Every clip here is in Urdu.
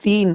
3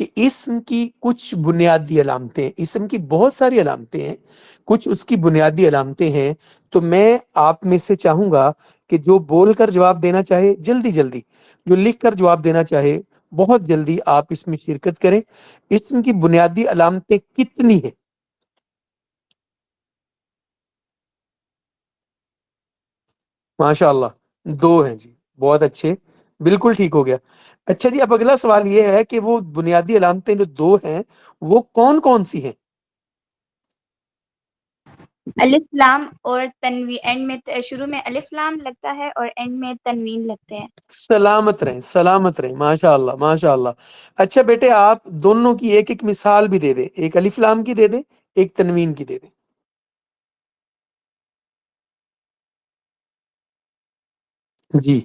کہ اسم کی کچھ بنیادی علامتیں، اسم کی بہت ساری علامتیں ہیں، کچھ اس کی بنیادی علامتیں ہیں. تو میں آپ میں سے چاہوں گا کہ جو بول کر جواب دینا چاہے جلدی جلدی، جو لکھ کر جواب دینا چاہے بہت جلدی آپ اس میں شرکت کریں. اسم کی بنیادی علامتیں کتنی ہیں؟ ماشاء اللہ 2 ہیں جی، بہت اچھے، بالکل ٹھیک ہو گیا. اچھا جی، اب اگلا سوال یہ ہے کہ وہ بنیادی علامتیں جو 2 ہیں وہ کون کون سی ہیں؟ الف لام اور تنوین، اینڈ میں شروع میں الف لام لگتا ہے اور اینڈ میں تنوین لگتے ہیں. سلامت رہیں، سلامت رہیں، ماشاء اللہ ماشاء اللہ. اچھا بیٹے، آپ دونوں کی ایک ایک مثال بھی دے دیں، ایک الف لام کی دے دیں، ایک تنوین کی دے دیں. جی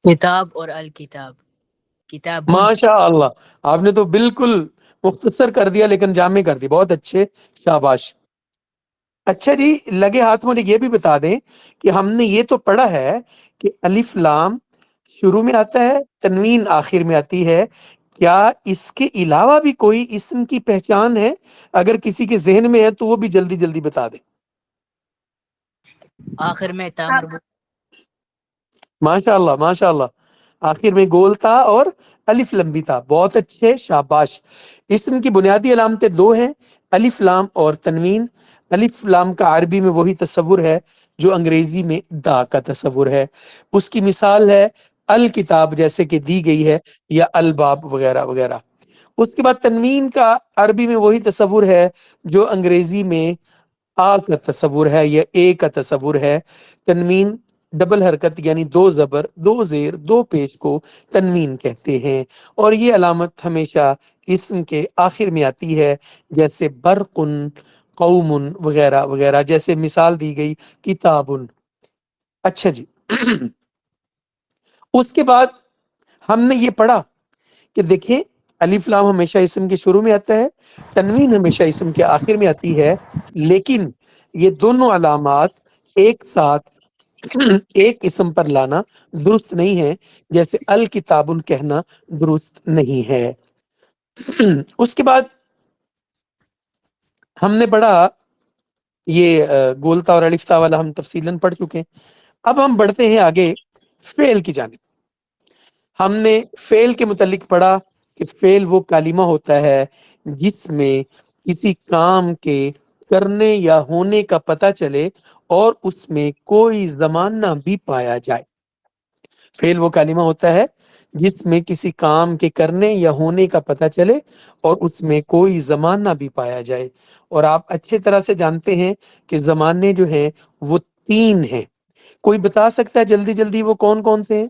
کتاب اور الکتاب. کتاب ماشاء اللہ، آپ نے تو بالکل مختصر کر دیا لیکن جامع کر دی، بہت اچھے، شاباش. اچھا جی، لگے ہاتھ مجھے یہ بھی بتا دیں کہ ہم نے یہ تو پڑھا ہے کہ الف لام شروع میں آتا ہے، تنوین آخر میں آتی ہے. کیا اس کے علاوہ بھی کوئی اسم کی پہچان ہے؟ اگر کسی کے ذہن میں ہے تو وہ بھی جلدی جلدی بتا دیں. آخر میں تا ہاں، مربوط. ماشاء اللہ ماشاء اللہ، آخر میں گول تھا اور الف لمبی تھا، بہت اچھے، شاباش. اسم کی بنیادی علامتیں 2 ہیں، الف لام اور تنوین. الف لام کا عربی میں وہی تصور ہے جو انگریزی میں دا کا تصور ہے. اس کی مثال ہے الکتاب جیسے کہ دی گئی ہے، یا الباب وغیرہ وغیرہ. اس کے بعد تنوین کا عربی میں وہی تصور ہے جو انگریزی میں آ کا تصور ہے یا اے کا تصور ہے. تنوین ڈبل حرکت یعنی 2 زبر 2 زیر 2 پیش کو تنوین کہتے ہیں، اور یہ علامت ہمیشہ اسم کے آخر میں آتی ہے، جیسے برقن، قوم وغیرہ وغیرہ، جیسے مثال دی گئی کتابن. اچھا جی، اس کے بعد ہم نے یہ پڑھا کہ دیکھیں الف لام ہمیشہ اسم کے شروع میں آتا ہے، تنوین ہمیشہ اسم کے آخر میں آتی ہے، لیکن یہ دونوں علامات ایک ساتھ ایک اسم پر لانا درست نہیں ہے، جیسے الکتابن کہنا درست نہیں ہے. اس کے بعد ہم نے پڑھا یہ گولتا اور الفتا والا ہم تفصیلاً پڑھ چکے ہیں. اب ہم بڑھتے ہیں آگے فعل کی جانب. ہم نے فعل کے متعلق پڑھا کہ فعل وہ کلمہ ہوتا ہے جس میں کسی کام کے کرنے یا ہونے کا پتہ چلے اور اس میں کوئی زمانہ بھی پایا جائے. فعل وہ کلمہ ہوتا ہے جس میں کسی کام کے کرنے یا ہونے کا پتہ چلے اور اس میں کوئی زمانہ بھی پایا جائے. اور آپ اچھی طرح سے جانتے ہیں کہ زمانے جو ہیں وہ 3 ہیں. کوئی بتا سکتا ہے جلدی جلدی وہ کون کون سے ہیں؟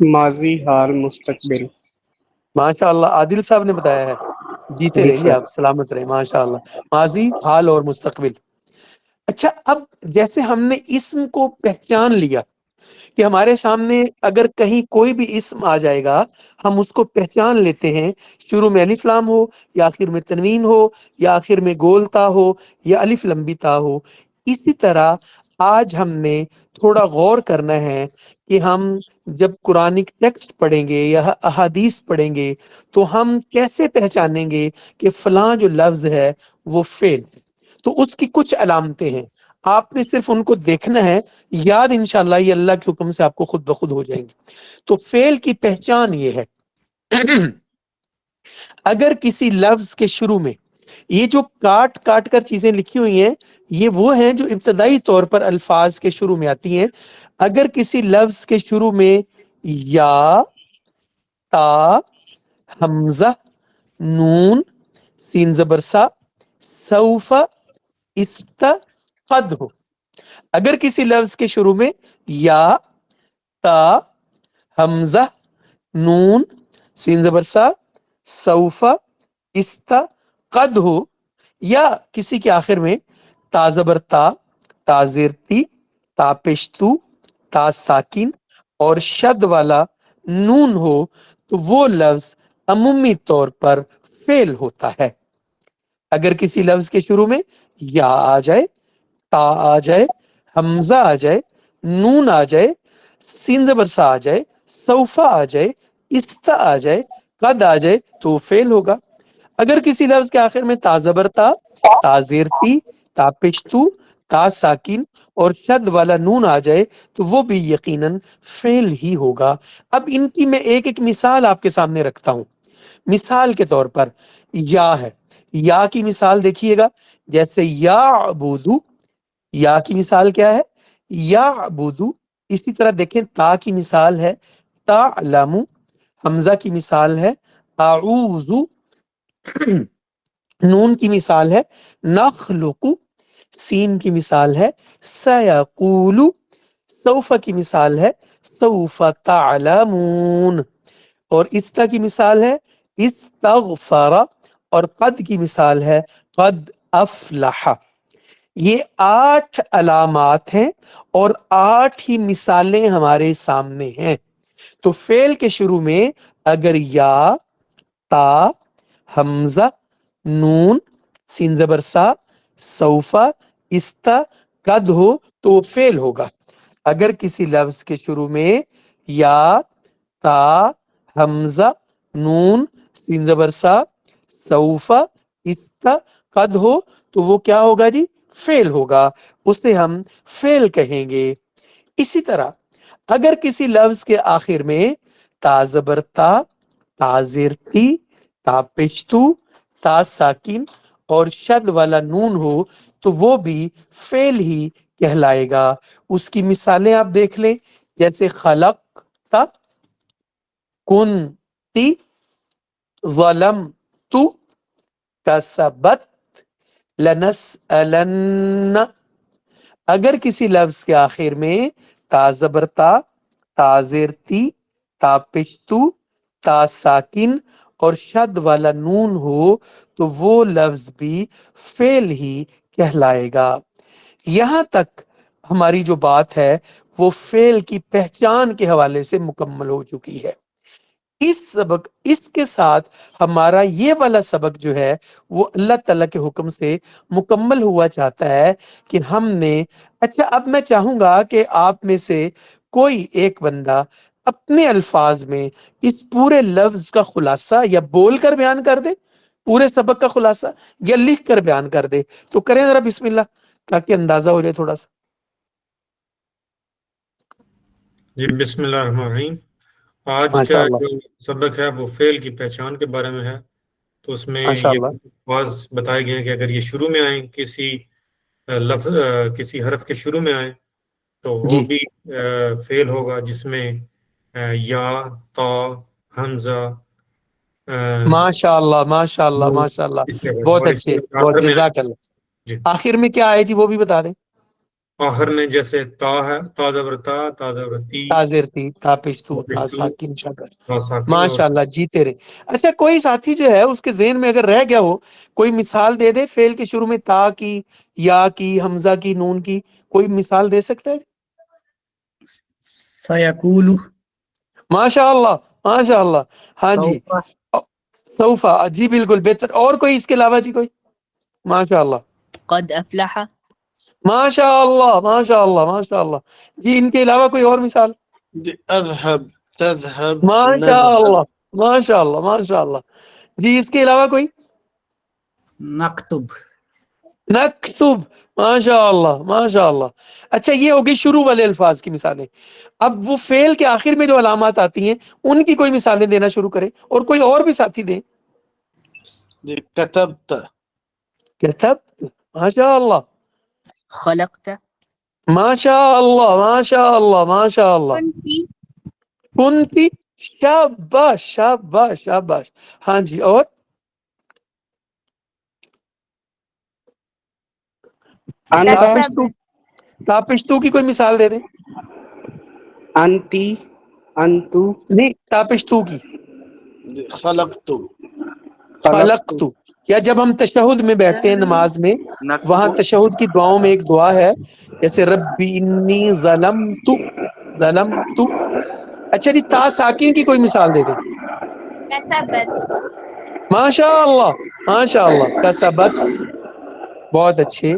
ماضی، حال، مستقبل. ماشاء اللہ، عادل صاحب نے بتایا ہے، جیتے جی رہیے سر. آپ، سلامت رہے، ماشاء اللہ. ماضی، حال اور مستقبل. اچھا، اب جیسے ہم نے اسم کو پہچان لیا کہ ہمارے سامنے اگر کہیں کوئی بھی اسم آ جائے گا ہم اس کو پہچان لیتے ہیں، شروع میں الف لام ہو یا آخر میں تنوین ہو یا آخر میں گول تا ہو یا الف لمبی تا ہو. اسی طرح آج ہم نے تھوڑا غور کرنا ہے کہ ہم جب قرآنک ٹیکسٹ پڑھیں گے یا احادیث پڑھیں گے تو ہم کیسے پہچانیں گے کہ فلاں جو لفظ ہے وہ فعل ہے. تو اس کی کچھ علامتیں ہیں، آپ نے صرف ان کو دیکھنا ہے، یاد انشاءاللہ یہ اللہ کے حکم سے آپ کو خود بخود ہو جائیں گے. تو فعل کی پہچان یہ ہے، اگر کسی لفظ کے شروع میں یہ جو کاٹ کاٹ کر چیزیں لکھی ہوئی ہیں یہ وہ ہیں جو ابتدائی طور پر الفاظ کے شروع میں آتی ہیں. اگر کسی لفظ کے شروع میں یا، تا، حمزہ، نون، سین زبر سا، سوف، است، قد ہو. اگر کسی لفظ کے شروع میں یا، تا، حمزہ، نون، سین زبر سا، سوف، است، قد ہو، یا کسی کے آخر میں تا زبر تا، تا زیر تی، تا پیشتو، تا ساکن اور شد والا نون ہو تو وہ لفظ عمومی طور پر فعل ہوتا ہے. اگر کسی لفظ کے شروع میں یا آ جائے، تا آ جائے، حمزہ آ جائے، نون آ جائے، سین زبر سا آ جائے، سوفا آ جائے، استا آ جائے، قد آ جائے تو وہ فعل ہوگا۔ اگر کسی لفظ کے آخر میں تا زبر تا، تا زیر تی، تا پشتو، تا ساکن اور شد والا نون آ جائے تو وہ بھی یقیناً فعل ہی ہوگا۔ اب ان کی میں ایک ایک مثال آپ کے سامنے رکھتا ہوں۔ مثال کے طور پر یا ہے، یا کی مثال دیکھیے گا، جیسے یا عبودو، یا کی مثال کیا ہے؟ یا عبودو۔ اسی طرح دیکھیں تا کی مثال ہے تعلمو، حمزہ کی مثال ہے اعوذ، نون کی مثال ہے نخلق، سین کی مثال ہے سیقول، سوف کی مثال ہے سوف تعلمون، اور استا کی مثال ہے استغفر، اور قد کی مثال ہے قد افلح۔ یہ 8 علامات ہیں اور 8 ہی مثالیں ہمارے سامنے ہیں۔ تو فعل کے شروع میں اگر یا، تا، حمزہ، نون، سین زبر سا، سوفا، استا، قد ہو تو وہ فعل ہوگا۔ اگر کسی لفظ کے شروع میں یا، تا، حمزہ، نون، سین زبر سا، سوفا، استا، قد ہو تو وہ کیا ہوگا جی؟ فعل ہوگا، اسے ہم فعل کہیں گے۔ اسی طرح اگر کسی لفظ کے آخر میں تا زبر تا، تا زیر تی، تا پشتو، تا ساکن اور شد والا نون ہو تو وہ بھی فعل ہی کہلائے گا۔ اس کی مثالیں آپ دیکھ لیں، جیسے خلق تا، کنتی، ظلم تو، کسبت، لنسألن۔ اگر کسی لفظ کے آخر میں تا زبر تا، تا زیر تی، تا پشتو، تا ساکن اور شد والا نون ہو تو وہ لفظ بھی فعل ہی کہلائے گا۔ یہاں تک ہماری جو بات ہے وہ فعل کی پہچان کے حوالے سے مکمل ہو چکی ہے۔ اس کے ساتھ ہمارا یہ والا سبق جو ہے وہ اللہ تعالیٰ کے حکم سے مکمل ہوا چاہتا ہے کہ ہم نے، اچھا اب میں چاہوں گا کہ آپ میں سے کوئی ایک بندہ اپنے الفاظ میں اس پورے لفظ کا خلاصہ یا بول کر بیان کر دے، پورے سبق کا خلاصہ، یا لکھ کر بیان کر دے، تو کریں ذرا بسم اللہ، تاکہ اندازہ ہو جائے تھوڑا سا۔ جی بسم اللہ الرحمن الرحیم۔ آج ماشاء کا اللہ، جو سبق ہے وہ فعل کی پہچان کے بارے میں ہے۔ تو اس میں ماشاء یہ اللہ، الفاظ بتائے گئے ہیں کہ اگر یہ شروع میں آئیں، کسی لفظ کسی حرف کے شروع میں آئیں تو وہ جی بھی فعل ہوگا، جس میں یا، تا، حمزہ، ماشاء اللہ، ماشاء اللہ، نون، ماشاء اللہ، اس طرح، بہت اور اس اچھے، کے بہت آخر میں جزاک اللہ۔ جی آخر میں کیا آئے جی وہ بھی بتا دیں۔ آخر میں جیسے تا ہے، تا زبر تا، تا زبر تی، تاظر تھی، تا پشتو، تا پشتو، ساکن شکر، تا ساکن، اور ماشاء اللہ، جیتے رہے۔ اچھا کوئی ساتھی جو ہے اس کے ذہن میں اگر رہ گیا ہو، کوئی مثال دے دے فعل کے شروع میں تا کی، یا کی، حمزہ کی، نون کی، کوئی مثال دے سکتا ہے؟ سیقول، ماشاء اللہ، ماشاء اللہ، ہاں جی، سوف، سوفا، جی بالکل بہتر۔ اور کوئی اس کے علاوہ جی کوئی؟ ماشاء اللہ، قد افلح، ماشاء اللہ، ماشاء اللہ، ماشاء اللہ، جی ان کے علاوہ کوئی اور مثال؟ اذهب، تذهب، ماشاء نذهب، اللہ، ماشاء اللہ، ماشاء اللہ، جی اس کے علاوہ کوئی؟ نکتب، نکتب، ماشاء اللہ، ماشاء اللہ۔ اچھا یہ ہوگی شروع والے الفاظ کی مثالیں۔ اب وہ فعل کے آخر میں جو علامات آتی ہیں ان کی کوئی مثالیں دینا شروع کریں، اور کوئی اور بھی ساتھی دیں۔ كتبت، کتب، ماشاء اللہ، خلقت، ماشاء اللہ، ماشاء اللہ، ماشاء اللہ، کنتی، کنتی، شاباش، شاباش، شاباش، ہاں جی، اور انت، تاپشتو، تاپشتو کی کوئی مثال دے دیں۔ انتی، انتو، نہیں، تاپشتو کی، خلقت، خلقتو، خلقتو، یا جب ہم تشہد میں بیٹھتے ہیں نماز میں، وہاں نکتب، تشہد کی دعاؤں میں ایک دعا ہے، جیسے ربی انی ظلمت، ظلمت۔ اچھا جی تا ساکن کی کوئی مثال دے دیں۔ کسبت، ماشاء اللہ، ماشاء اللہ، کسبت، بہت اچھے۔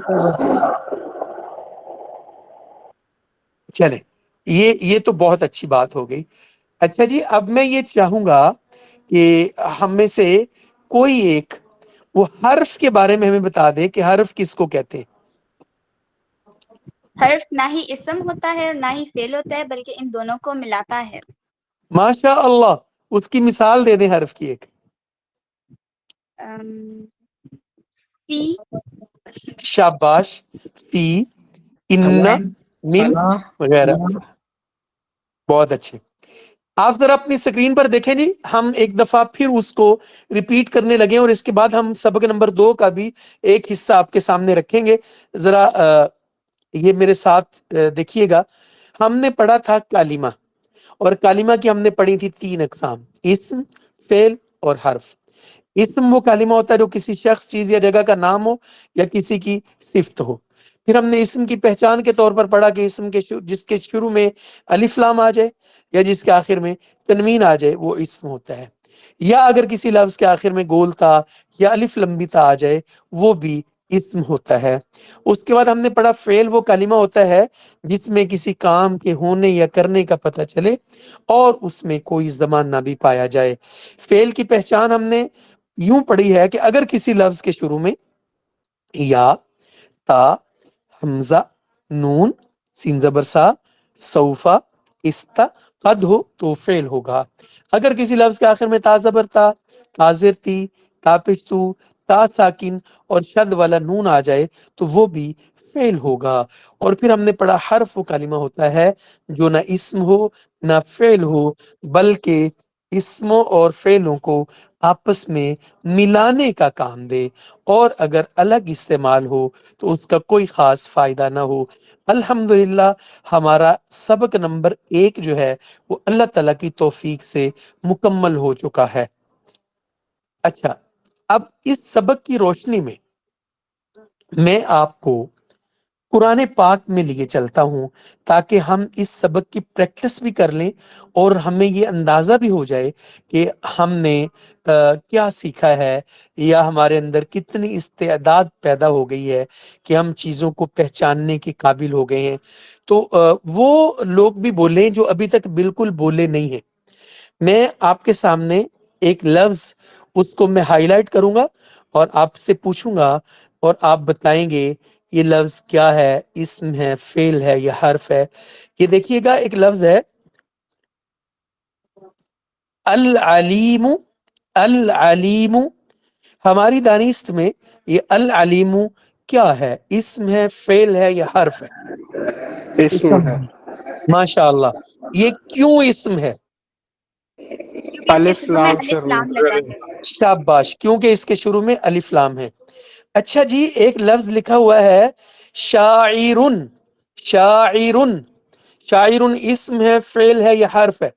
چلیں یہ تو بہت اچھی بات ہو گئی. اچھا جی اب میں یہ چاہوں گا کہ ہم میں سے کوئی ایک وہ حرف کے بارے میں ہمیں بتا دے کہ حرف کس کو کہتے ہیں. حرف نہ ہی اسم ہوتا ہے اور نہ ہی فعل ہوتا ہے بلکہ ان دونوں کو ملاتا ہے. ماشاء اللہ اس کی مثال دے دیں حرف کی ایک. فی. شاباش. فی. ان. من وغیرہ. بہت اچھے. آپ ذرا اپنی اسکرین پر دیکھیں جی ہم ایک دفعہ پھر اس کو ریپیٹ کرنے لگے اور اس کے بعد ہم سبق نمبر 2 کا بھی ایک حصہ آپ کے سامنے رکھیں گے. ذرا یہ میرے ساتھ دیکھیے گا. ہم نے پڑھا تھا کلمہ اور کلمہ کی ہم نے پڑھی تھی 3 اقسام اسم فعل اور حرف. اسم وہ کلمہ ہوتا ہے جو کسی شخص چیز یا جگہ کا نام ہو یا کسی کی صفت ہو. پھر ہم نے اسم کی پہچان کے طور پر پڑھا کہ اسم کے جس کے شروع میں الف لام آ جائے یا جس کے آخر میں تنوین آ جائے وہ اسم ہوتا ہے. یا اگر کسی لفظ کے آخر میں گول تا یا الف لمبی تا آ جائے وہ بھی اسم ہوتا ہے. اس کے بعد ہم نے پڑھا فعل وہ کلمہ ہوتا ہے جس میں کسی کام کے ہونے یا کرنے کا پتہ چلے اور اس میں کوئی زمان نہ بھی پایا جائے. فعل کی پہچان ہم نے یوں پڑھی ہے کہ اگر کسی لفظ کے شروع میں یا تا حمزہ نون سین زبر سا سوفا استا قد ہو تو فعل ہوگا. اگر کسی لفظ کے آخر میں تا زبر تا تاظر تی تا پشتو تا ساکن اور شد والا نون آ جائے تو وہ بھی فعل ہوگا. اور پھر ہم نے پڑھا حرف و کلمہ ہوتا ہے جو نہ اسم ہو نہ فعل ہو بلکہ اسموں اور فعلوں کو آپس میں ملانے کا کام دے اور اگر الگ استعمال ہو تو اس کا کوئی خاص فائدہ نہ ہو. الحمدللہ ہمارا سبق نمبر 1 جو ہے وہ اللہ تعالیٰ کی توفیق سے مکمل ہو چکا ہے. اچھا اب اس سبق کی روشنی میں آپ کو قرآن پاک میں لیے چلتا ہوں تاکہ ہم اس سبق کی پریکٹس بھی کر لیں اور ہمیں یہ اندازہ بھی ہو جائے کہ ہم نے کیا سیکھا ہے یا ہمارے اندر کتنی استعداد پیدا ہو گئی ہے کہ ہم چیزوں کو پہچاننے کے قابل ہو گئے ہیں. تو وہ لوگ بھی بولیں جو ابھی تک بالکل بولے نہیں ہیں. میں آپ کے سامنے ایک لفظ اس کو میں ہائی لائٹ کروں گا اور آپ سے پوچھوں گا اور آپ بتائیں گے یہ لفظ کیا ہے اسم ہے فعل ہے یا حرف ہے. یہ دیکھیے گا ایک لفظ ہے العلیم. العلیم ہماری دانست میں یہ العلیم کیا ہے اسم ہے فعل ہے یا حرف ہے؟ اسم ہے. ماشاء اللہ. یہ کیوں اسم ہے؟ کیونکہ اس کے الف شروع میں لام الف شروع لام لگا ہے. شاباش کیونکہ اس کے شروع میں الف لام ہے. اچھا جی ایک لفظ لکھا ہوا ہے شاعرن. شاعرن شاعرن اسم ہے فعل ہے یا حرف ہے؟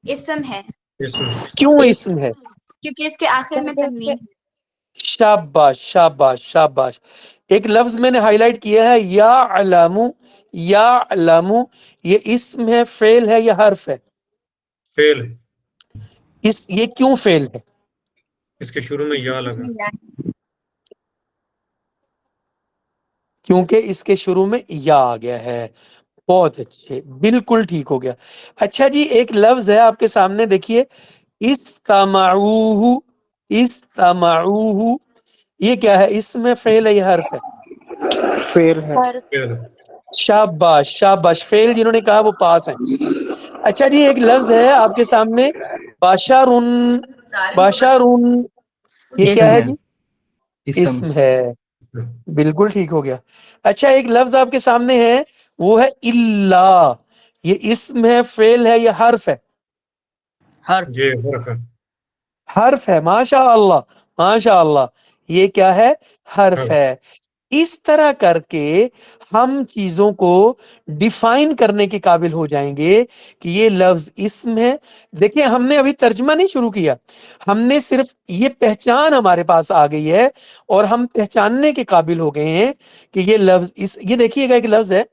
اسم ہے. اسم کیوں اسم ہے؟ کیونکہ اس کے آخر میں تنوین ہے. شاباش شاباش شاباش. ایک لفظ میں نے ہائی لائٹ کیا ہے یا علامو. یا علامو یہ اسم ہے فعل ہے یا حرف ہے؟ فعل. یہ کیوں فعل ہے؟ اس کے شروع میں یا لگا. کیونکہ اس کے شروع میں یا آ گیا ہے. بہت اچھے بالکل ٹھیک ہو گیا. اچھا جی ایک لفظ ہے آپ کے سامنے دیکھیے استمعوہ. استمعوہ یہ کیا ہے اسم ہے فعل ہے یا حرف ہے؟ فعل ہے. فعل. شاباش شاباش. فعل جنہوں نے کہا وہ پاس ہیں. اچھا جی ایک لفظ ہے آپ کے سامنے باشارون. باشارون یہ کیا ہے جی؟ اسم ہے. بالکل ٹھیک ہو گیا. اچھا ایک لفظ آپ کے سامنے ہے وہ ہے اللہ. یہ اسم ہے فعل ہے یا حرف ہے؟ حرف. یہ حرف ہے. حرف ہے. ماشاء اللہ ماشاء اللہ. یہ کیا ہے؟ حرف ہے. اس طرح کر کے ہم چیزوں کو ڈیفائن کرنے کے قابل ہو جائیں گے کہ یہ لفظ اسم ہے. دیکھیں ہم نے ابھی ترجمہ نہیں شروع کیا. ہم نے صرف یہ پہچان ہمارے پاس آ گئی ہے اور ہم پہچاننے کے قابل ہو گئے ہیں کہ یہ لفظ یہ دیکھیے گا ایک لفظ ہے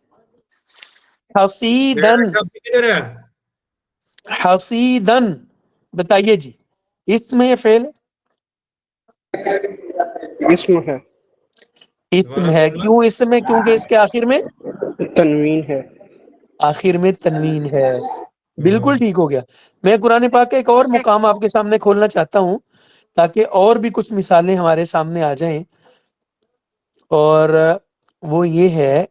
حسیدن. کدھر ہے؟ حسیدن بتائیے جی اسم ہے یا فعل؟ اسم ہے. اسم ہے. کیوں اسم ہے؟ کیونکہ اس کے آخر میں تنوین ہے. آخر میں تنوین ہے. بالکل ٹھیک ہو گیا. میں قرآن پاک کا ایک اور مقام آپ کے سامنے کھولنا چاہتا ہوں تاکہ اور بھی کچھ مثالیں ہمارے سامنے آ جائیں, اور وہ یہ ہے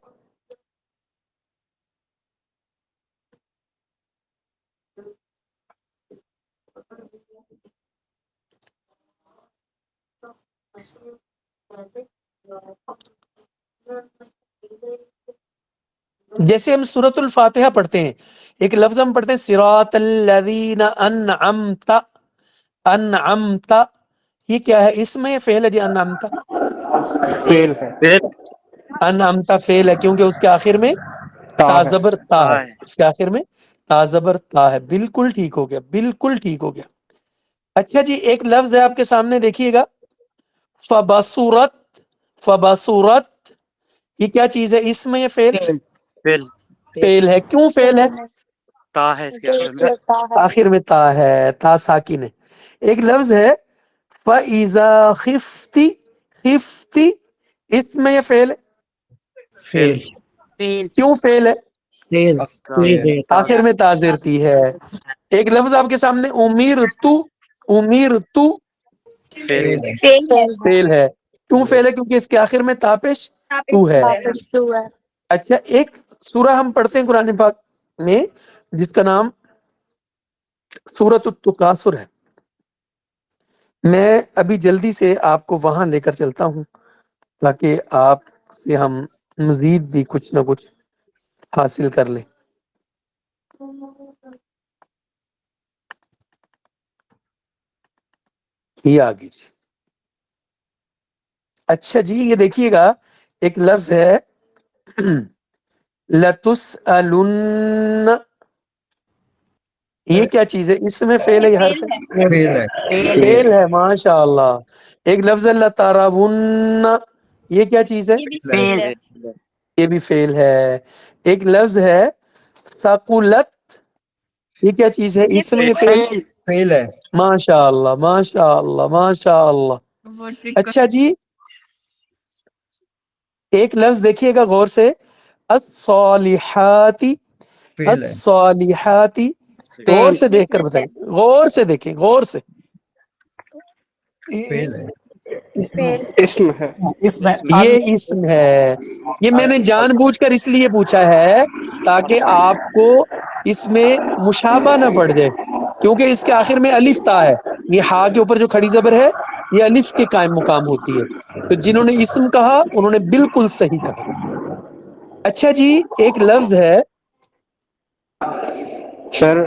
جیسے ہم سورۃ الفاتحہ پڑھتے ہیں, ایک لفظ ہم پڑھتے ہیں صراط الذین انعمت, انعمت, یہ کیا ہے؟ اسم ہے یا فعل ہے جی؟ انعمت, فیل ہے. انعمت فعل ہے کیونکہ اس کے آخر میں تا تا ہے. زبر تا ہے, اس کے آخر میں تا زبر تا ہے. بالکل ٹھیک ہو گیا, بالکل ٹھیک ہو گیا. اچھا جی, ایک لفظ ہے آپ کے سامنے, دیکھیے گا, فبصورت, فبصورت, یہ کیا چیز ہے؟ اسم ہے یا فعل؟ فیل فعل ہے. کیوں فعل ہے؟ تا ہے اس کے آخر میں. آخر میں تا ہے, تا ساکن ہے. ایک لفظ ہے فَإِذَا خِفْتِ, خِفْتِ, اسم ہے یا فعل ہے؟ فیل. کیوں فعل ہے؟ تیز تیز ہے تا. آخر میں تا زیرتی ہے. ایک لفظ آپ کے سامنے امیرتو, امیرتو, فیل فیل ہے. فعل ہے. کیوں فعل ہے؟ کیونکہ اس کے آخر میں تاپش تو ہے. اچھا, ایک سورہ ہم پڑھتے ہیں قرآن پاک میں جس کا نام سورۃ التکاثر ہے. میں ابھی جلدی سے آپ کو وہاں لے کر چلتا ہوں تاکہ آپ سے ہم مزید بھی کچھ نہ کچھ حاصل کر لیں. یہ آگے جی. اچھا جی, یہ دیکھیے گا, ایک لفظ ہے لَتُسْأَلُنَّ, یہ کیا چیز ہے؟ اس میں فعل ہے یہ یا فیل حرف ہے؟ ہے. فعل ہے. ماشاء اللہ. ایک لفظ ہے لَتَرَوُنَّ, یہ کیا چیز ہے؟ یہ بھی فیل ہے. یہ بھی فعل ہے. ایک لفظ ہے ثقلت, یہ کیا چیز ہے؟ یہ اس میں فیل ہے. فعل ہے. ماشاء اللہ, ماشاء اللہ, ماشاء اللہ. وہ ٹرک اچھا جی, ایک لفظ دیکھیے گا غور سے, الصالحات, الصالحات, غور سے دیکھ کر بتائیں, غور سے دیکھیں, غور سے. اسم ہے. اس میں یہ اسم ہے. یہ میں نے جان بوجھ کر اس لیے پوچھا ہے تاکہ آپ کو اس میں مشابہ نہ پڑ جائے, کیونکہ اس کے آخر میں الف تا ہے. یہ ہا کے اوپر جو کھڑی زبر ہے یہ الف کے قائم مقام ہوتی ہے. تو جنہوں نے اسم کہا انہوں نے بالکل صحیح کہا. اچھا جی, ایک لفظ ہے, سر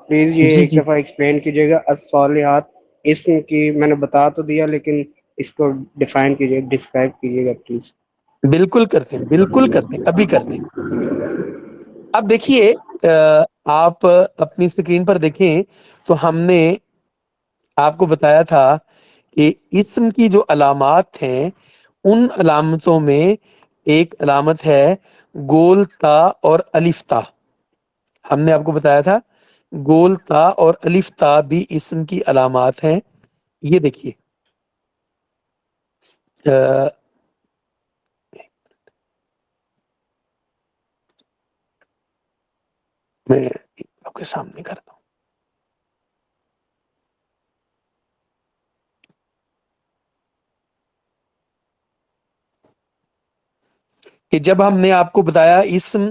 پلیز یہ جی ایک جی دفعہ ایکسپلین کیجیے گا. الصالحات اسم کی میں نے بتا تو دیا, لیکن اس کو ڈیفائن کیجیے, ڈسکرائب کیجیے گا پلیز. بالکل کرتے ہیں, بالکل کرتے ہیں, ابھی کرتے ہیں. اب دیکھیے, آپ اپنی اسکرین پر دیکھیں تو ہم نے آپ کو بتایا تھا کہ اسم کی جو علامات ہیں ان علامتوں میں ایک علامت ہے گول تا اور الف تا. ہم نے آپ کو بتایا تھا گول تا اور الف تا بھی اسم کی علامات ہیں. یہ دیکھیے, میں آپ کے سامنے کرتا ہوں. کہ جب ہم نے آپ کو بتایا اسم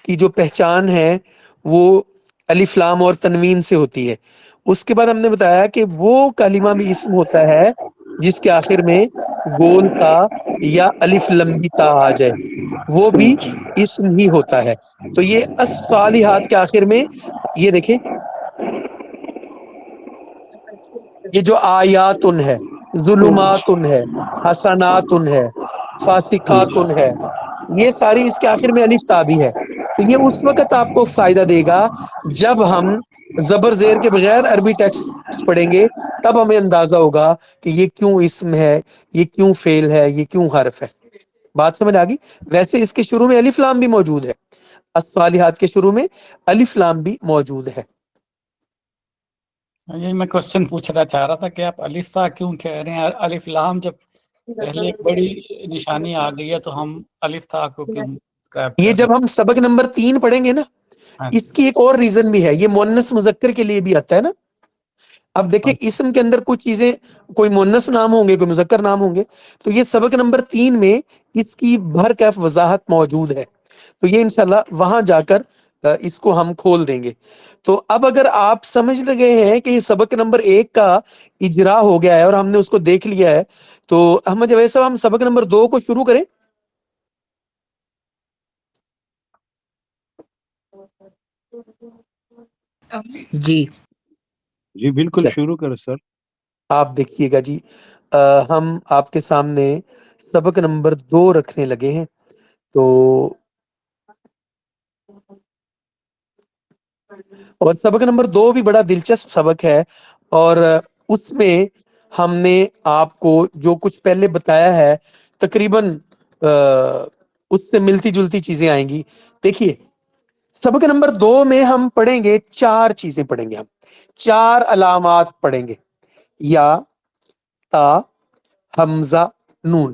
کی جو پہچان ہے وہ الف لام اور تنوین سے ہوتی ہے, اس کے بعد ہم نے بتایا کہ وہ کلمہ بھی اسم ہوتا ہے جس کے آخر میں گول تا یا الف لمبی تا آ جائے, وہ بھی اسم ہی ہوتا ہے. تو یہ الصالحات کے آخر میں یہ دیکھیں, یہ جو آیاتن ہے, ظلماتن ہے, حسناتن ہے, فاسقاتن ہے, یہ ساری اس کے آخر میں الف تا بھی ہے. تو یہ اس وقت آپ کو فائدہ دے گا جب ہم زبر زیر کے بغیر عربی ٹیکسٹ پڑھیں گے, تب ہمیں اندازہ ہوگا کہ یہ کیوں اسم ہے, یہ کیوں فعل ہے, یہ کیوں حرف ہے. بات سمجھ آ گئی؟ ویسے اس کے شروع میں الف لام بھی موجود ہے, الصالحات کے شروع میں الف لام بھی موجود ہے. یہ میں کوشچن پوچھنا چاہ رہا تھا کہ آپ الف تا کیوں کہہ رہے ہیں؟ الف لام جب پہلے ایک بڑی نشانی آ گئی ہے تو ہم الف تا کو کیوں describe یہ کر رہے جب ہم سبق نمبر 3 پڑھیں گے نا ہاں اس کی ایک اور ریزن بھی ہے، یہ مؤنث مذکر کے لیے بھی آتا ہے نا. اب دیکھیں اسم کے اندر کچھ چیزیں، کوئی مؤنث نام ہوں گے، کوئی مذکر نام ہوں گے، تو یہ سبق نمبر 3 میں اس کی بھر کیف وضاحت موجود ہے. تو یہ انشاءاللہ وہاں جا کر اس کو ہم کھول دیں گے. تو اب اگر آپ سمجھ لگے ہیں کہ یہ سبق نمبر 1 کا اجرا ہو گیا ہے اور ہم نے اس کو دیکھ لیا ہے، تو احمد جاوید صاحب ہم سبق نمبر 2 کو شروع کریں. جی جی بالکل شروع کرو سر. آپ دیکھیے گا جی، ہم آپ کے سامنے سبق نمبر 2 رکھنے لگے ہیں. تو اور سبق نمبر 2 بھی بڑا دلچسپ سبق ہے، اور اس میں ہم نے آپ کو جو کچھ پہلے بتایا ہے تقریباً اس سے ملتی جلتی چیزیں آئیں گی. دیکھیے سبق نمبر 2 میں ہم پڑھیں گے 4 چیزیں پڑھیں گے، ہم 4 علامات پڑھیں گے، یا، تا، حمزہ، نون.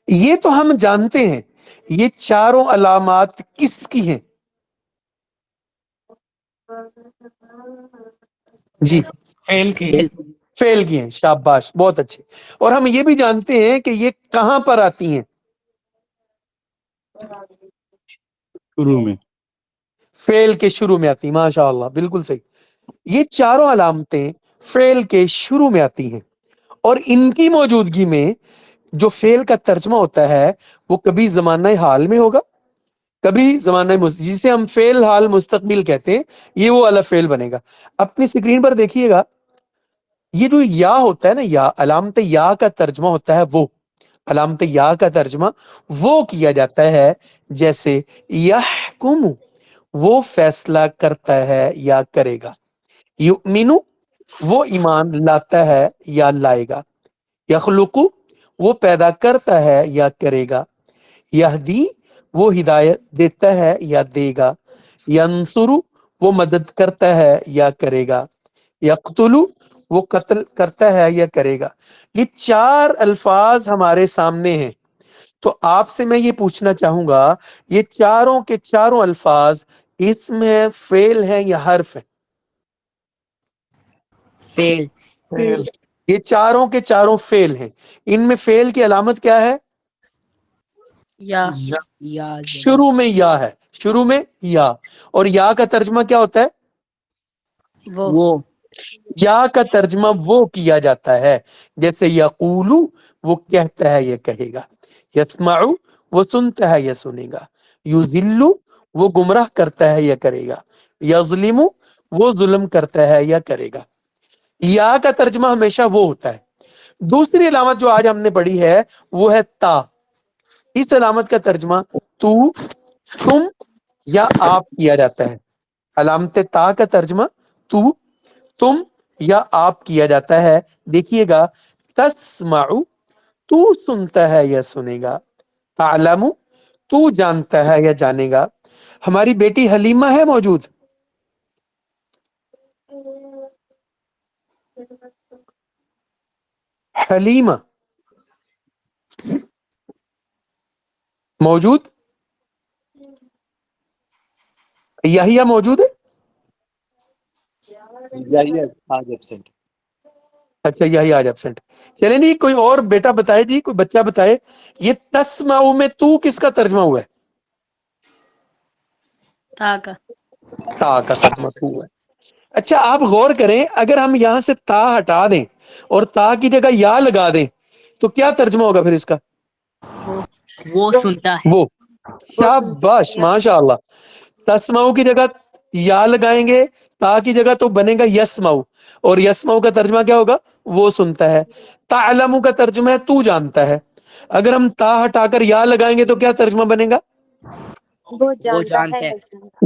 یہ تو ہم جانتے ہیں یہ چاروں علامات کس کی ہیں؟ جی فیل کی فعل فعل کی ہیں. شاباش، بہت اچھے. اور ہم یہ بھی جانتے ہیں کہ یہ کہاں پر آتی ہیں؟ شروع میں. فعل کے شروع میں آتی ہیں. ماشاء اللہ، بالکل صحیح. یہ چاروں علامتیں فعل کے شروع میں آتی ہیں، اور ان کی موجودگی میں جو فعل کا ترجمہ ہوتا ہے وہ کبھی زمانہ حال میں ہوگا، کبھی زمانہ جسے ہم فعل حال مستقبل کہتے ہیں، یہ وہ والا فعل بنے گا. اپنی اسکرین پر دیکھیے گا، یہ جو یا ہوتا ہے نا، یا علامت یا کا ترجمہ ہوتا ہے، وہ علامت یا کا ترجمہ وہ کیا جاتا ہے جیسے یحکم، وہ فیصلہ کرتا ہے یا کرے گا. یؤمنو، وہ ایمان لاتا ہے یا لائے گا. یخلق، وہ پیدا کرتا ہے یا کرے گا. یہدی، وہ ہدایت دیتا ہے یا دے گا. ینصر، وہ مدد کرتا ہے یا کرے گا. یقتل، وہ قتل کرتا ہے یا کرے گا. یہ 4 الفاظ ہمارے سامنے ہیں. تو آپ سے میں یہ پوچھنا چاہوں گا، یہ چاروں کے چاروں الفاظ اسم ہے، فعل ہے یا حرف ہے؟ فعل فیل یہ چاروں کے چاروں فعل ہیں. ان میں فعل کی علامت کیا ہے؟ یا یا یا شروع میں یا ہے، شروع میں یا. اور یا کا ترجمہ کیا ہوتا ہے؟ وہ یا کا ترجمہ وہ کیا جاتا ہے، جیسے یقولو، وہ کہتا ہے یا کہے گا. یسمعو، وہ سنتا ہے یا سنے گا. یذلو، وہ گمراہ کرتا ہے یا کرے گا. یظلم، وہ ظلم کرتا ہے یا کرے گا. یا کا ترجمہ ہمیشہ وہ ہوتا ہے. دوسری علامت جو آج ہم نے پڑھی ہے وہ ہے تا. اس علامت کا ترجمہ تو، تم یا آپ کیا جاتا ہے. علامت تا کا ترجمہ تو، تم یا آپ کیا جاتا ہے. دیکھیے گا، تسمع، تو سنتا ہے یا سنے گا. تعلم، تو جانتا ہے یا جانے گا. ہماری بیٹی حلیمہ ہے موجود؟ حلیمہ موجود؟ یحییٰ موجود ہے؟ اچھا، یہی آج ایبسنٹ. چلیں جی، کوئی اور بیٹا بتائے جی، کوئی بچہ بتائے، یہ تسمع میں تو کس کا ترجمہ ہوا ہے؟ تا کا تا کا ترجمہ تو ہوا ہے. اچھا آپ غور کریں، اگر ہم یہاں سے تا ہٹا دیں اور تا کی جگہ یا لگا دیں تو کیا ترجمہ ہوگا پھر اس کا؟ وہ سنتا ہے. وہ. شاباش، ماشاء اللہ. تسمعو کی جگہ یا لگائیں گے، تا کی جگہ تو بنے گا یسمعو، اور یسمعو کا ترجمہ کیا ہوگا؟ وہ سنتا ہے. تعلم کا ترجمہ ہے تو جانتا ہے. اگر ہم تا ہٹا کر یا لگائیں گے تو کیا ترجمہ بنے گا؟ وہ جانتا ہے.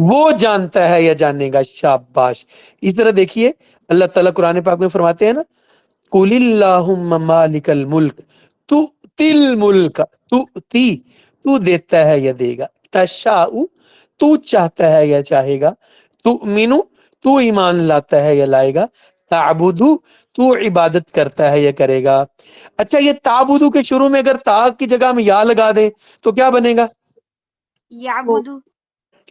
وہ جانتا ہے یا جانے گا. شاباش. اس طرح دیکھیے اللہ تعالیٰ قرآن پاک میں فرماتے ہیں نا، قُلِ اللَّهُمَّ مَالِكَ الْمُلْكِ تُؤْتِي الْمُلْكَ، تو دیتا ہے یا دے گا. تشاء، تو چاہتا ہے یا چاہے گا. تؤمن، تو ایمان لاتا ہے یا لائے گا. تعبد، تو عبادت کرتا ہے یا کرے گا. اچھا یہ تعبد کے شروع میں اگر تا کی جگہ ہم یا لگا دیں تو کیا بنے گا؟ یعبدو.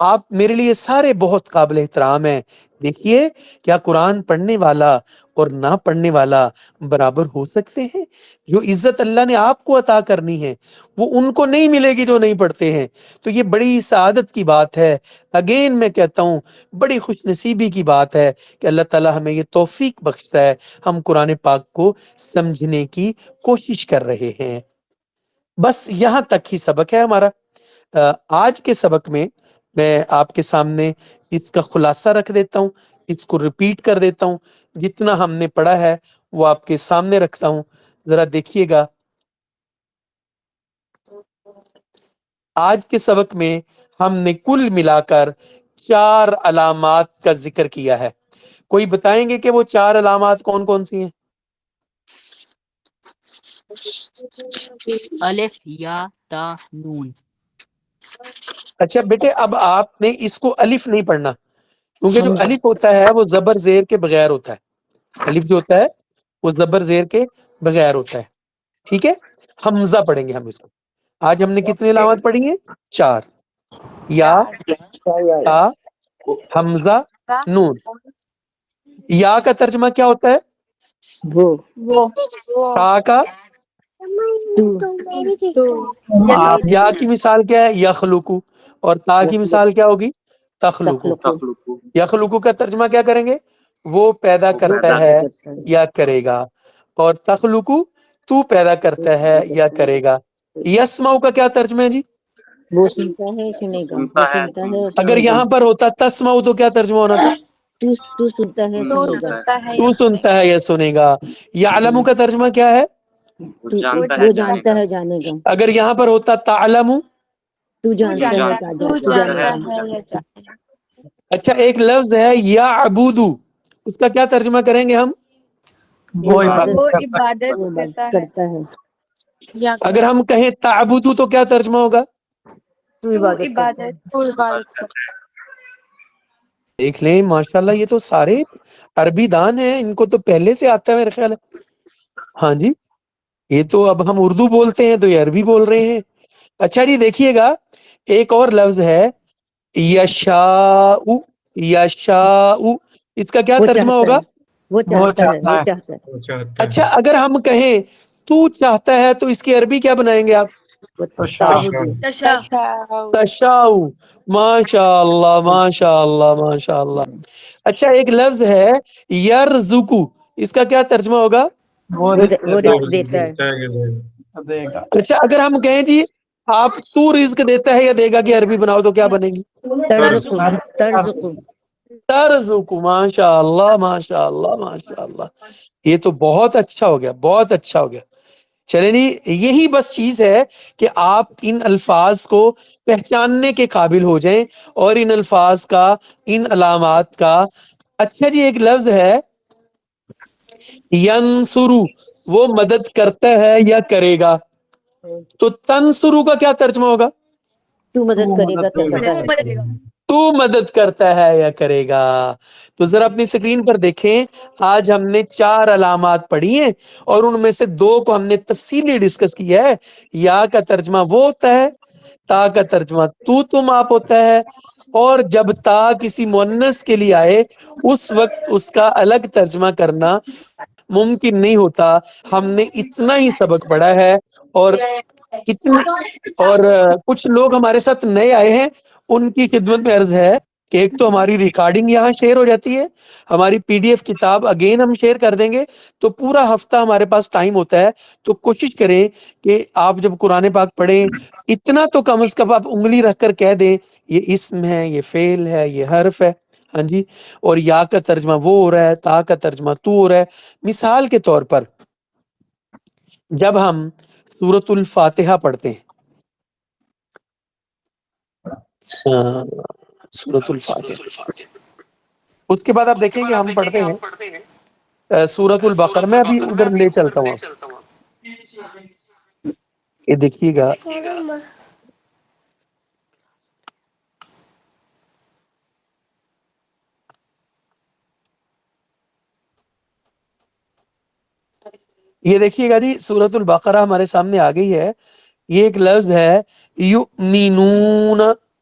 آپ میرے لیے سارے بہت قابل احترام ہیں. دیکھیے کیا قرآن پڑھنے والا اور نہ پڑھنے والا برابر ہو سکتے ہیں؟ جو عزت اللہ نے آپ کو عطا کرنی ہے وہ ان کو نہیں ملے گی جو نہیں پڑھتے ہیں. تو یہ بڑی سعادت کی بات ہے. اگین میں کہتا ہوں بڑی خوش نصیبی کی بات ہے کہ اللہ تعالیٰ ہمیں یہ توفیق بخشتا ہے. ہم قرآن پاک کو سمجھنے کی کوشش کر رہے ہیں. بس یہاں تک ہی سبق ہے ہمارا. آج کے سبق میں آپ کے سامنے اس کا خلاصہ رکھ دیتا ہوں، اس کو ریپیٹ کر دیتا ہوں. جتنا ہم نے پڑھا ہے وہ آپ کے سامنے رکھتا ہوں، ذرا دیکھیے گا. آج کے سبق میں ہم نے کل ملا کر 4 علامات کا ذکر کیا ہے. کوئی بتائیں گے کہ وہ 4 علامات کون کون سی ہیں؟ الف یا تا نون. اچھا بیٹے، اب آپ نے اس کو الف نہیں پڑھنا، کیونکہ جو الف ہوتا ہے وہ زبر زیر کے بغیر ہوتا ہے. الف جو ہوتا ہے وہ زبر زیر کے بغیر ہوتا ہے. ٹھیک ہے، حمزہ پڑھیں گے ہم اس کو. آج ہم نے کتنی علامات پڑھی ہیں؟ 4. یا، تا، حمزہ، نون. یا کا ترجمہ کیا ہوتا ہے؟ وہ تا کا، یا کی مثال کیا ہے؟ یخلقو. اور تا کی مثال کیا ہوگی؟ تخلقو. یخلقو کا ترجمہ کیا کریں گے؟ وہ پیدا کرتا ہے یا کرے گا. اور تخلقو تو پیدا کرتا ہے یا کرے گا. یسمعو کا کیا ترجمہ ہے جی؟ وہ سنتا ہے سنے گا، سنتا ہے اگر یہاں پر ہوتا تسمعو تو کیا ترجمہ ہونا تھا؟ تو سنتا ہے سنے گا، تو سنتا ہے یا سنے گا. یعلمو کا ترجمہ کیا ہے؟ وہ جانتا ہے جانے گا. اگر یہاں پر ہوتا تعلمو. تو جانتا ہے جانے گا. اچھا ایک لفظ ہے یعبدو، اس کا کیا ترجمہ کریں گے ہم؟ وہ عبادت عبادت کرتا ہے. اگر ہم کہیں تعبدو تو کیا ترجمہ ہوگا؟ تو عبادت دیکھ لیں ماشاءاللہ، یہ تو سارے عربی دان ہیں، ان کو تو پہلے سے آتا ہے میرے خیال ہے. ہاں جی، یہ تو اب ہم اردو بولتے ہیں تو یہ عربی بول رہے ہیں. اچھا جی دیکھیے گا، ایک اور لفظ ہے یشاء. یشاء، اس کا کیا ترجمہ ہوگا؟ وہ چاہتا ہے. وہ چاہتا اچھا ہے. اگر ہم کہیں تو چاہتا ہے تو اس کی عربی کیا بنائیں گے آپ؟ تشاء. ماشاء اللہ ماشاء اللہ ماشاء اللہ. اچھا ایک لفظ ہے یرزقو، اس کا کیا ترجمہ ہوگا؟ وہ رزق دیتا ہے. دے گا. اچھا اگر ہم کہیں جی آپ تو رزق دیتا ہے یا دے گا کی عربی بناؤ تو کیا بنے گی؟ ترزقو. ترزقو. ماشاء اللہ ماشاء اللہ ماشاء اللہ. یہ تو بہت اچھا ہو گیا، بہت اچھا ہو گیا. چلیں جی، یہی بس چیز ہے کہ آپ ان الفاظ کو پہچاننے کے قابل ہو جائیں اور ان الفاظ کا، ان علامات کا. اچھا جی ایک لفظ ہے ینصرو، وہ مدد کرتا ہے یا کرے گا. تو تنصرو کا کیا ترجمہ ہوگا؟ تو مدد کرے گا. تو مدد کرتا ہے یا کرے گا. تو ذرا اپنی اسکرین پر دیکھیں، آج ہم نے 4 علامات پڑھی ہیں اور ان میں سے 2 کو ہم نے تفصیلی ڈسکس کیا ہے. یا کا ترجمہ وہ ہوتا ہے، تا کا ترجمہ تو تم آپ ہوتا ہے. اور جب تا کسی مؤنث کے لیے آئے اس وقت اس کا الگ ترجمہ کرنا ممکن نہیں ہوتا. ہم نے اتنا ہی سبق پڑھا ہے اور کچھ لوگ ہمارے ساتھ نئے آئے ہیں، ان کی خدمت میں عرض ہے کہ ایک تو ہماری ریکارڈنگ یہاں شیئر ہو جاتی ہے، ہماری PDF کتاب اگین ہم شیئر کر دیں گے، تو پورا ہفتہ ہمارے پاس ٹائم ہوتا ہے. تو کوشش کریں کہ آپ جب قرآن پاک پڑھیں اتنا تو کم از کم آپ انگلی رکھ کر کہہ دیں یہ اسم ہے، یہ فعل ہے، یہ حرف ہے. ہاں جی. اور یا کا ترجمہ وہ ہو رہا ہے، تا کا ترجمہ تو ہو رہا ہے. مثال کے طور پر جب ہم سورۃ الفاتحہ پڑھتے ہیں، سورۃ الفاتحہ، اس کے بعد آپ دیکھیں کہ ہم پڑھتے ہیں سورۃ البقرہ. میں ابھی ادھر لے چلتا ہوں آپ، یہ دیکھیے گا. یہ دیکھیے گا جی، سورۃ البقرہ ہمارے سامنے آ گئی ہے. یہ ایک لفظ ہے یؤمنون.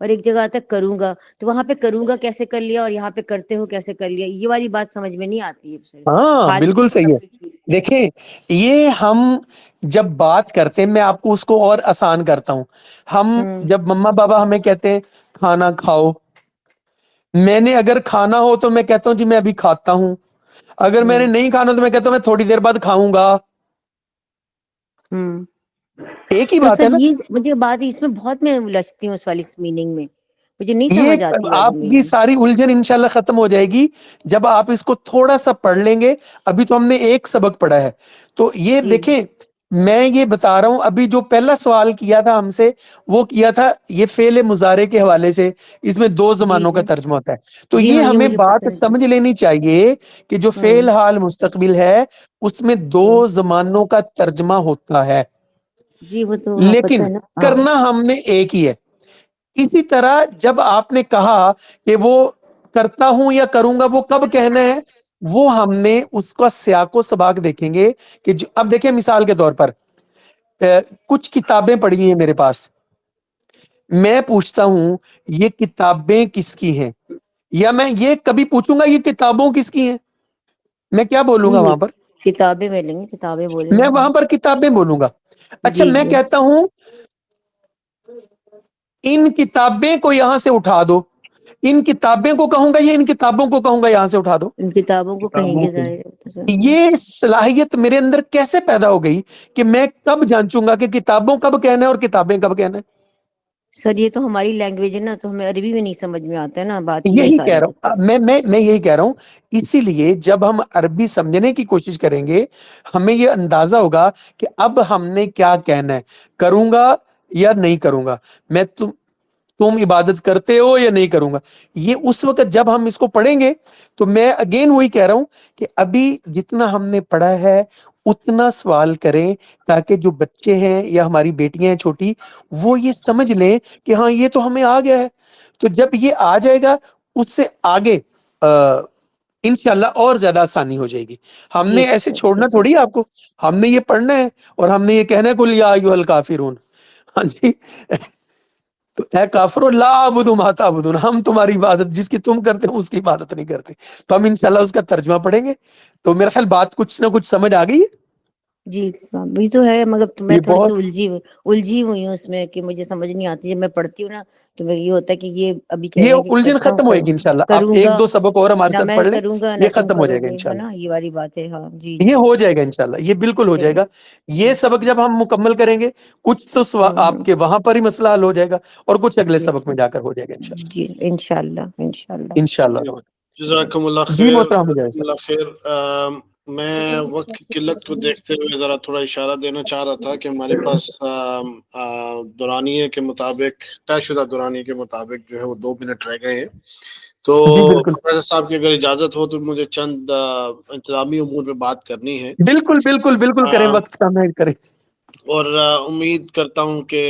اور ایک جگہ آتا ہے کروں گا، تو وہاں پہ کروں گا کیسے کر لیا اور یہاں پہ کرتے ہو کیسے کر لیا، یہ والی بات سمجھ میں نہیں آتی ہے. ہاں بالکل صحیح ہے. دیکھیں یہ ہم جب بات کرتے ہیں، میں آپ کو اس کو اور آسان کرتا ہوں. ہم جب مما بابا ہمیں کہتے ہیں کھانا کھاؤ، میں نے اگر کھانا ہو تو میں کہتا ہوں جی میں ابھی کھاتا ہوں، اگر میں نے نہیں کھانا تو میں کہتا ہوں میں تھوڑی دیر بعد کھاؤں گا. ایک ہی تو بات ہے سر نا. یہ مجھے بات اس میں بہت میں الجھتی ہوں، اس والی میننگ میں مجھے نہیں یہ سمجھ آتی آپ والی کی میننگ. ساری الجھن انشاءاللہ ختم ہو جائے گی جب آپ اس کو تھوڑا سا پڑھ لیں گے. ابھی تو ہم نے ایک سبق پڑھا ہے، تو یہ جی دیکھیں میں یہ بتا رہا ہوں. ابھی جو پہلا سوال کیا تھا ہم سے، وہ کیا تھا یہ فعل مضارع کے حوالے سے، اس میں دو جی زمانوں کا جی ترجمہ ہوتا ہے. تو جی یہ ہاں یہ ہمیں مجھے پتہ بات ہے جی. سمجھ لینی چاہیے کہ جو فعل حال مستقبل ہے اس میں دو زمانوں کا ترجمہ ہوتا ہے، جی وہ تو ہاں پتہ لیکن ہے نا. ہاں کرنا ہم نے ایک ہی ہے. اسی طرح جب آپ نے کہا کہ وہ کرتا ہوں یا کروں گا، وہ کب کہنا ہے، وہ ہم نے اس کا سیاق و سباق دیکھیں گے. کہ اب دیکھیں مثال کے طور پر کچھ کتابیں پڑھی ہیں میرے پاس، میں پوچھتا ہوں یہ کتابیں کس کی ہیں، یا میں یہ کبھی پوچھوں گا یہ کتابوں کس کی ہیں، میں کیا بولوں گا جی وہاں پر؟ کتابیں میں لیں گے، کتابیں بولیں میں گے. وہاں پر کتابیں بولوں گا. اچھا جی میں جی کہتا ہوں ان کتابیں کو یہاں سے اٹھا دو، ان کتابیں کو کہوں گا یا ان کتابوں کو کہوں گا یہاں سے اٹھا دو؟ ان کتابوں کو کہیں کتابوں گے کو. ظاہر ہے تو سر. یہ صلاحیت میرے اندر کیسے پیدا ہو گئی کہ میں کب جانچوں گا کہ کتابوں کب کہنا ہے اور کتابیں کب کہنا ہے؟ سر یہ تو ہماری لینگویج ہے نا، تو ہمیں عربی میں نہیں سمجھ میں آتا ہے نا، بات یہ ہے یہی کہہ ساری. رہا ہوں میں یہی کہہ رہا ہوں. اسی لیے جب ہم عربی سمجھنے کی کوشش کریں گے ہمیں یہ اندازہ ہوگا کہ اب ہم نے کیا کہنا ہے، کروں گا یا نہیں کروں گا، میں تم عبادت کرتے ہو یا نہیں کروں گا. یہ اس وقت جب ہم اس کو پڑھیں گے تو میں اگین وہی کہہ رہا ہوں کہ ابھی جتنا ہم نے پڑھا ہے اتنا سوال کریں، تاکہ جو بچے ہیں یا ہماری بیٹیاں ہیں چھوٹی، وہ یہ سمجھ لیں کہ ہاں یہ تو ہمیں آ گیا ہے. تو جب یہ آ جائے گا اس سے آگے انشاءاللہ اور زیادہ آسانی ہو جائے گی. ہم جی نے ایسے سر چھوڑنا ٹھیک ہے. تھوڑی ہے آپ کو، ہم نے یہ پڑھنا ہے اور ہم نے یہ کہنا ہے قل یا ایھا الکافرون. ہاں جی تو اے کافرو لا اعبد ما تعبدون، ہم تمہاری عبادت جس کی تم کرتے ہو اس کی عبادت نہیں کرتے. تو ہم انشاءاللہ اس کا ترجمہ پڑھیں گے. تو میرا خیال بات کچھ نہ کچھ سمجھ آ گئی ہے. جی یہ تو ہے، مگر میں یہ تھوڑی سی بہت الجھی ہوئی ہوں اس میں کہ مجھے سمجھ نہیں آتی. جب میں پڑھتی ہوں نا تو میں یہ ہوتا ہے کہ یہ ابھی کہہ یہ رہے ہیں کہ الجھن کرتا ہوں ختم ہوئے گی انشاءاللہ. آپ کروں ایک گا، دو سبق اور ہمارے نہ ساتھ میں پڑھ لیں، کروں گا یہ نہ تم ختم ہو کرو جائے گا گے، ہے انشاءاللہ. نا یہ والی بات ہے. ہاں جی یہ ہو جائے گا انشاءاللہ، یہ بالکل ہو جی جائے گا. یہ سبق جب ہم مکمل کریں گے کچھ تو آپ کے وہاں پر ہی مسئلہ حل ہو جائے گا اور کچھ اگلے جی سبق میں جا کر ہو جائے گا انشاءاللہ. جی انشاءاللہ انشاءاللہ. انشاءاللہ. جزاکم اللہ جی خیر. محترم جزاکم اللہ خیر. میں وقت کی قلت کو دیکھتے ہوئے ذرا تھوڑا اشارہ دینا چاہ رہا تھا کہ ہمارے پاس دورانیے کے مطابق، طے شدہ دورانیے کے مطابق جو ہے وہ 2 منٹ رہ گئے ہیں. تو جی بالکل پروفیسر صاحب کی اگر اجازت ہو تو مجھے چند انتظامی امور پہ بات کرنی ہے، بالکل بالکل بالکل کریں، وقت کا میں کریں. اور امید کرتا ہوں کہ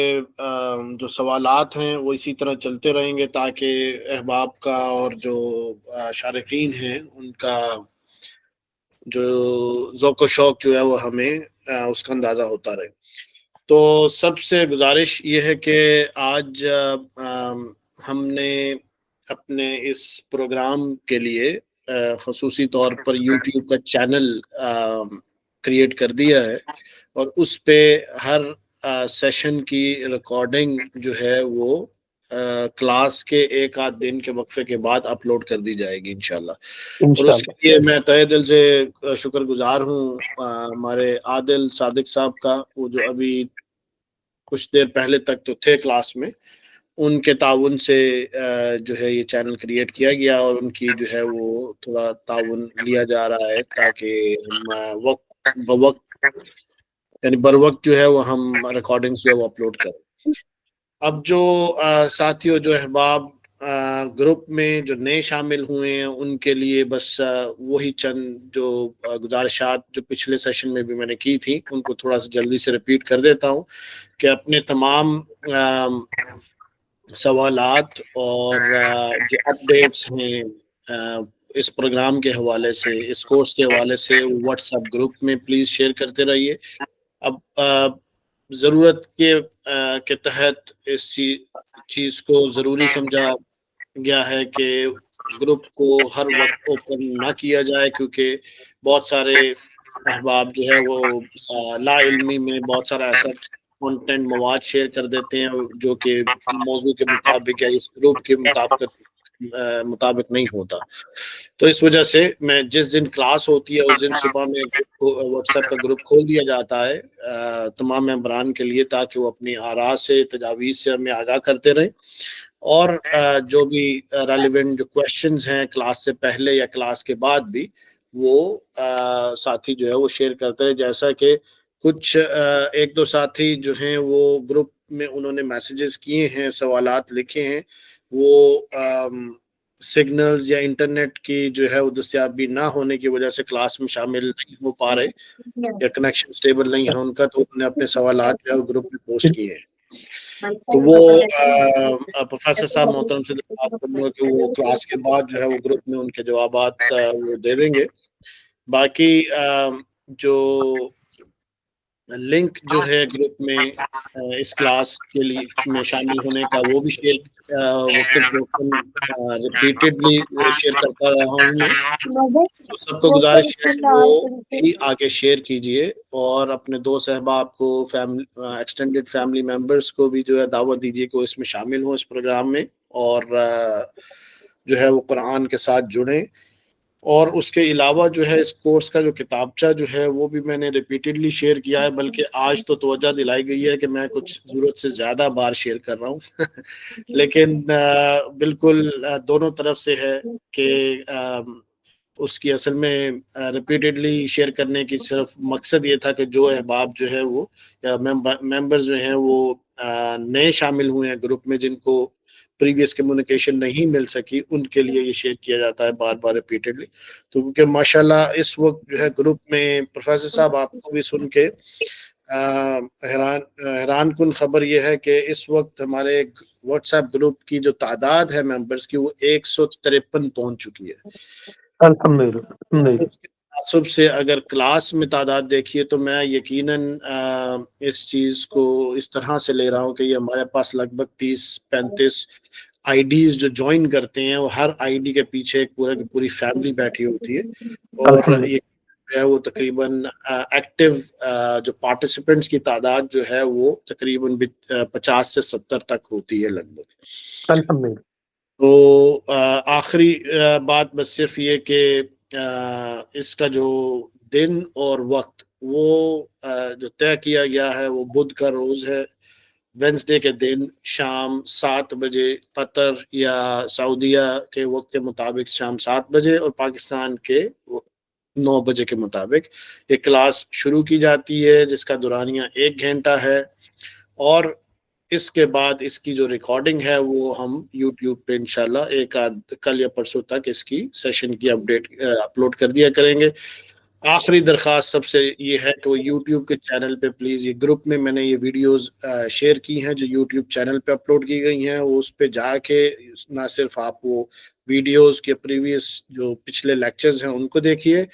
جو سوالات ہیں وہ اسی طرح چلتے رہیں گے تاکہ احباب کا اور جو شارقین ہیں ان کا جو ذوق و شوق جو ہے وہ ہمیں اس کا اندازہ ہوتا رہے. تو سب سے گزارش یہ ہے کہ آج ہم نے اپنے اس پروگرام کے لیے خصوصی طور پر یوٹیوب کا چینل کریٹ کر دیا ہے، اور اس پہ ہر سیشن کی ریکارڈنگ جو ہے وہ کلاس کے 1 آدھ دن کے وقفے کے بعد اپلوڈ کر دی جائے گی انشاءاللہ. اور اس کے انشاءاللہ. لیے میں تہہ دل سے شکر گزار ہوں ہمارے عادل صادق صاحب کا، وہ جو ابھی کچھ دیر پہلے تک تو تھے کلاس میں، ان کے تعاون سے جو ہے یہ چینل کریٹ کیا گیا، اور ان کی جو ہے وہ تھوڑا تعاون لیا جا رہا ہے تاکہ ہم وقت بوقت یعنی بر وقت جو ہے وہ ہم ریکارڈنگ جو ہے وہ اپلوڈ کریں. اب جو ساتھیوں جو احباب گروپ میں جو نئے شامل ہوئے ہیں ان کے لیے بس وہی چند جو گزارشات جو پچھلے سیشن میں بھی میں نے کی تھی ان کو تھوڑا سا جلدی سے ریپیٹ کر دیتا ہوں کہ اپنے تمام سوالات اور جو اپڈیٹس ہیں اس پروگرام کے حوالے سے، اس کورس کے حوالے سے، واٹس ایپ گروپ میں پلیز شیئر کرتے رہیے. اب ضرورت کے تحت اس چیز کو ضروری سمجھا گیا ہے کہ گروپ کو ہر وقت اوپن نہ کیا جائے، کیونکہ بہت سارے احباب جو ہے وہ لا علمی میں بہت سارا ایسا کانٹینٹ مواد شیئر کر دیتے ہیں جو کہ موضوع کے مطابق یا اس گروپ کے مطابق نہیں ہوتا. تو اس وجہ سے میں جس دن کلاس ہوتی ہے اس دن صبح میں واٹس ایپ کا گروپ کھول دیا جاتا ہے تمام ممبران کے لیے، تاکہ وہ اپنی آراء سے تجاویز سے ہمیں آگاہ کرتے رہیں، اور جو بھی ریلیونٹ جو کویشچنز ہیں کلاس سے پہلے یا کلاس کے بعد بھی وہ ساتھی جو ہے وہ شیئر کرتے رہے. جیسا کہ کچھ ایک دو ساتھی جو ہیں وہ گروپ میں انہوں نے میسیجز کیے ہیں، سوالات لکھے ہیں، وہ سگنلز یا انٹرنیٹ کی جو ہے وہ دستیابی نہ ہونے کی وجہ سے کلاس میں شامل نہیں ہو پا رہے یا کنیکشن سٹیبل نہیں ہے ان کا، تو انہوں نے اپنے سوالات جو ہے گروپ میں پوسٹ کیے ہیں. تو وہ پروفیسر صاحب محترم سے درخواست کروں گا کہ وہ کلاس کے بعد جو ہے وہ گروپ میں ان کے جوابات وہ دے دیں گے. باقی جو لنک جو ہے گروپ میں اس کلاس کے لیے میں شامل ہونے کا وہ بھی شیئر ریپیٹڈلی شیئر کرتا رہا ہوں میں. سب کو گزارش ہے کہ وہ بھی آگے شیئر کیجئے اور اپنے دوست احباب کو، ایکسٹینڈڈ فیملی ممبرس کو بھی جو ہے دعوت دیجیے کہ وہ اس میں شامل ہوں اس پروگرام میں، اور جو ہے وہ قرآن کے ساتھ جڑیں. اور اس کے علاوہ جو ہے اس کورس کا جو کتابچہ جو ہے وہ بھی میں نے ریپیٹڈلی شیئر کیا ہے، بلکہ آج تو توجہ دلائی گئی ہے کہ میں کچھ ضرورت سے زیادہ بار شیئر کر رہا ہوں لیکن بالکل دونوں طرف سے ہے کہ اس کی اصل میں ریپیٹڈلی شیئر کرنے کی صرف مقصد یہ تھا کہ جو احباب جو ہے وہ یا ممبرز جو ہیں وہ نئے شامل ہوئے ہیں گروپ میں، جن کو پریویس کمیونیکیشن نہیں مل سکی، ان کے لیے یہ شیئر کیا جاتا ہے بار بار ریپیٹڈلی. تو کیونکہ ماشاءاللہ اس وقت جو ہے گروپ میں پروفیسر صاحب آپ کو بھی سن کے حیران کن خبر یہ ہے کہ اس وقت ہمارے واٹس ایپ گروپ کی جو تعداد ہے ممبرز کی وہ 153 پہنچ چکی ہے. الحمدللہ. تعصب سے اگر کلاس میں تعداد دیکھیے تو میں یقیناً اس چیز کو اس طرح سے لے رہا ہوں کہ یہ ہمارے پاس لگ بھگ 30-35 آئی ڈیز جو جوائن کرتے ہیں، وہ ہر آئی ڈی کے پیچھے ایک پوری فیملی بیٹھی ہوتی ہے، اور یہ جو ہے وہ تقریباً ایکٹیو جو پارٹیسپینٹس کی تعداد جو ہے وہ تقریباً 50 سے 70 تک ہوتی ہے لگ بھگ. الحمدللہ. تو آخری بات بس صرف یہ کہ اس کا جو دن اور وقت وہ جو طے کیا گیا ہے وہ بدھ کا روز ہے، وینسڈے کے دن شام 7 بجے قطر یا سعودیہ کے وقت کے مطابق شام 7 بجے اور پاکستان کے 9 بجے کے مطابق یہ کلاس شروع کی جاتی ہے، جس کا دورانیہ 1 گھنٹہ ہے، اور اس کے بعد اس کی جو ریکارڈنگ ہے وہ ہم یوٹیوب پہ انشاءاللہ ایک کل یا پرسوں تک اس کی سیشن کی اپلوڈ کر دیا کریں گے. آخری درخواست سب سے یہ ہے کہ وہ یوٹیوب کے چینل پہ پلیز، یہ گروپ میں نے یہ ویڈیوز شیئر کی ہیں جو یوٹیوب چینل پہ اپلوڈ کی گئی ہیں، وہ اس پہ جا کے نہ صرف آپ وہ ویڈیوز کے پریویس جو پچھلے لیکچرز ہیں ان کو دیکھیے،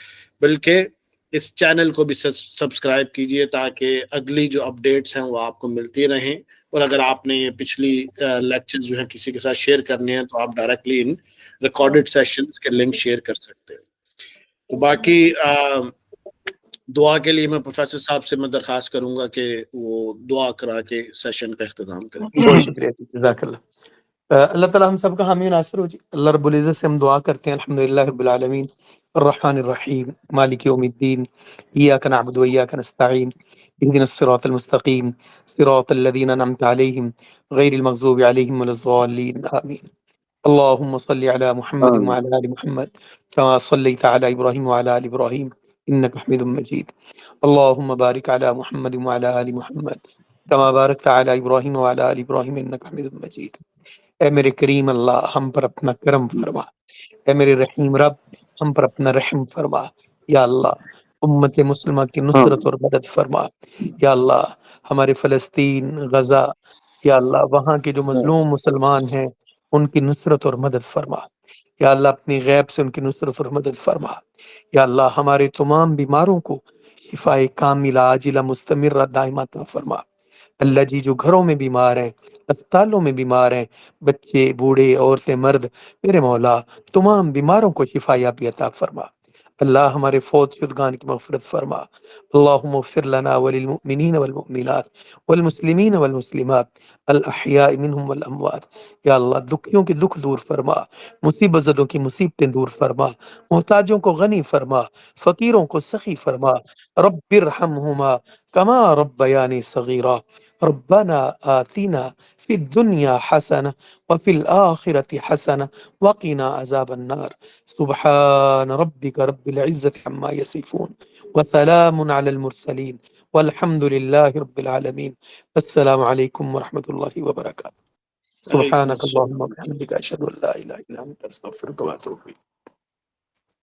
بلکہ اس چینل کو بھی سبسکرائب کیجئے تاکہ اگلی جو اپڈیٹس ہیں وہ آپ کو ملتی رہیں. اور اگر آپ نے یہ پچھلی لیکچرز جو ہیں کسی کے ساتھ شیئر کرنے ہیں تو آپ ڈائریکٹلی ان ریکارڈڈ سیشنز کے لنک شیئر کر سکتے ہیں. تو باقی دعا کے لیے میں پروفیسر صاحب سے میں درخواست کروں گا کہ وہ دعا کرا کے سیشن کا اختتام کریں. بہت شکریہ، جزاک اللہ. اللہ تعالیٰ ہم سب کا حامی و ناصر ہو جی. اللہ رب العزت سے ہم دعا کرتے ہیں الحمدللہ رب العالمین الرحمن الرحیم مالک یوم الدین ایاک نعبد و ایاک نستعین اهدنا الصراط المستقیم صراط الذین انعمت علیہم غیر المغضوب علیہم ولا الضالین آمین. اللهم صل على محمد وعلى آل محمد كما صليت على إبراهيم وعلى آل إبراهيم إنك حميد مجيد. اللهم بارك على محمد وعلى آل محمد كما باركت على إبراهيم وعلى آل إبراهيم إنك حميد مجيد. اے میرے کریم اللہ ہم پر اپنا کرم فرما، اے میرے رحیم رب ہم پر اپنا رحم فرما. یا اللہ امت مسلمہ کی نصرت اور مدد فرما. یا اللہ ہمارے فلسطین، غزہ، یا اللہ وہاں کے جو مظلوم مسلمان ہیں ان کی نصرت اور مدد فرما. یا اللہ اپنی غیب سے ان کی نصرت اور مدد فرما. یا اللہ ہمارے تمام بیماروں کو شفائے کاملہ عاجلہ مستمرہ دائمہ عطا فرما. اللہ جی جو گھروں میں بیمار ہیں، اسپتالوں میں بیمار ہیں، بچے، بوڑھے، عورتیں، مرد، میرے مولا تمام بیماروں کو شفا یابی عطا فرما۔ اللہ ہمارے فوت شدگان کی مغفرت فرما۔ اللہم اغفر لنا وللمؤمنین والمؤمنات والمسلمین والمسلمات الاحیاء منہم والاموات۔ یا اللہ دکھیوں کے دکھ دور فرما، مصیبت زدوں کی مصیبتیں دور فرما، محتاجوں کو غنی فرما، فقیروں کو سخی فرما۔ رب ارحمہما کما ربیانی صغیرا۔ ربنا آتنا فی الدنیا حسنہ وفی الآخرة حسنہ وقنا عذاب النار۔ سبحان ربک رب العزة عما یصفون وسلام علی المرسلین والحمد للہ رب العالمین۔ السلام علیکم ورحمۃ اللہ وبرکاتہ۔ علیکم سبحانک السلام۔ اللہم وبحمدک اشہد ان لا الہ الا انت استغفرک واتوب الیک۔